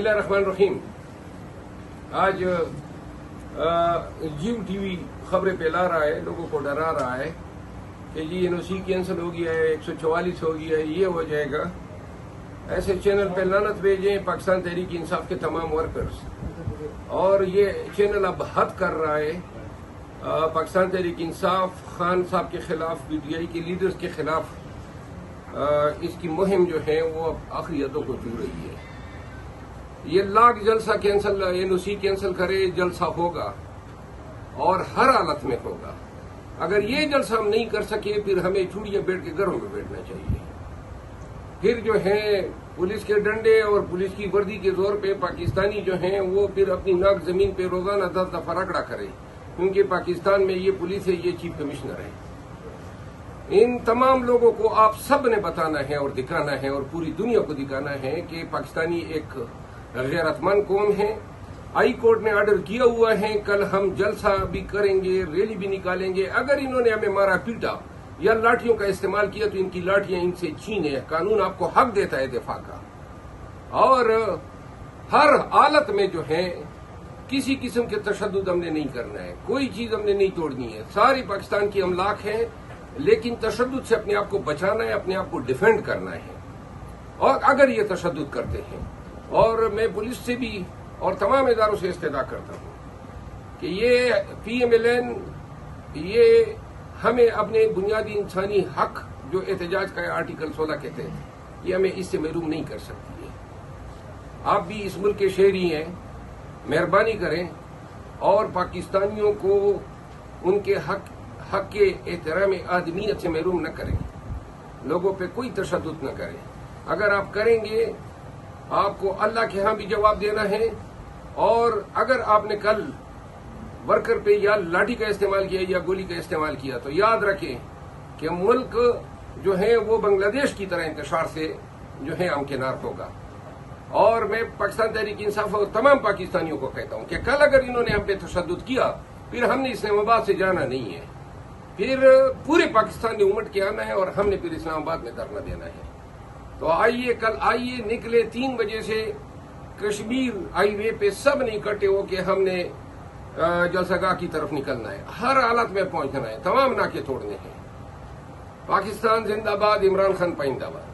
बिस्मिल्लाहिर्रहमानिर्रहीम। आज जियो टीवी खबरें फैला रहा है, लोगों को डरा रहा है कि जी एनओसी कैंसिल हो गया है, 144 हो गया है, ये हो जाएगा। ऐसे चैनल पे लानत भेजें पाकिस्तान तहरीक इंसाफ के तमाम वर्कर्स। और ये चैनल अब हद कर रहा है पाकिस्तान तहरीक इंसाफ खान साहब के खिलाफ, पीटीआई के लीडर्स के खिलाफ। इसकी मुहिम जो है वो अब आखिरी हदों को छू रही है। ये लाख जलसा कैंसिल, एनओसी कैंसिल करे, जलसा होगा और हर हालत में होगा। अगर ये जलसा हम नहीं कर सके फिर हमें चूड़ियां बैठ के घरों में बैठना चाहिए। फिर जो है पुलिस के डंडे और पुलिस की वर्दी के जोर पे पाकिस्तानी जो हैं वो फिर अपनी नाक जमीन पे रोजाना 10 दफा रगड़ा करे, क्योंकि पाकिस्तान में ये पुलिस है, ये चीफ कमिश्नर है। इन तमाम लोगों को आप सब ने बताना है और दिखाना है और पूरी दुनिया को दिखाना है कि पाकिस्तानी एक गैरतमंद कौम है। हाई कोर्ट ने ऑर्डर किया हुआ है, कल हम जलसा भी करेंगे, रैली भी निकालेंगे। अगर इन्होंने हमें मारा पीटा या लाठियों का इस्तेमाल किया तो इनकी लाठियां इनसे छीने। कानून आपको हक देता है दिफा का। और हर हालत में जो है किसी किस्म के तशद्दुद हमने नहीं करना है, कोई चीज हमने नहीं तोड़नी है। सारी पाकिस्तान की अमलाक है, लेकिन तशद्दुद से अपने आप को बचाना है, अपने आप को डिफेंड करना है। और अगर ये तशद्दुद करते हैं, और मैं पुलिस से भी और तमाम इदारों से इस्तदा करता हूं कि ये PMLN ये हमें अपने बुनियादी इंसानी हक जो एहतजाज का आर्टिकल 16 कहते हैं, ये हमें इससे महरूम नहीं कर सकती है। आप भी इस मुल्क के शहरी हैं, मेहरबानी करें और पाकिस्तानियों को उनके हक के एहतराम आदमियत से महरूम न करें, लोगों पे कोई तशद्दुद न करें। अगर आप करेंगे आपको अल्लाह के यहां भी जवाब देना है। और अगर आपने कल वर्कर पे या लाठी का इस्तेमाल किया या गोली का इस्तेमाल किया तो याद रखें कि मुल्क जो है वो बांग्लादेश की तरह इंतशार से जो है हमकिनार होगा। और मैं पाकिस्तान तहरीक इंसाफ और तमाम पाकिस्तानियों को कहता हूं कि कल अगर इन्होंने हम पे तशद्दुद किया फिर हमने इस्लामाबाद से जाना नहीं है, फिर पूरे पाकिस्तान ने उमट के आना है और हमने फिर इस्लामाबाद में धरना देना है। तो आइए, कल आइए, निकले 3 बजे से कश्मीर हाईवे पे सब ने इकट्ठे हो के हमने जलसागाह की तरफ निकलना है। हर हालत में पहुंचना है, तमाम नाके तोड़ने हैं। पाकिस्तान जिंदाबाद, इमरान खान पाइंदाबाद।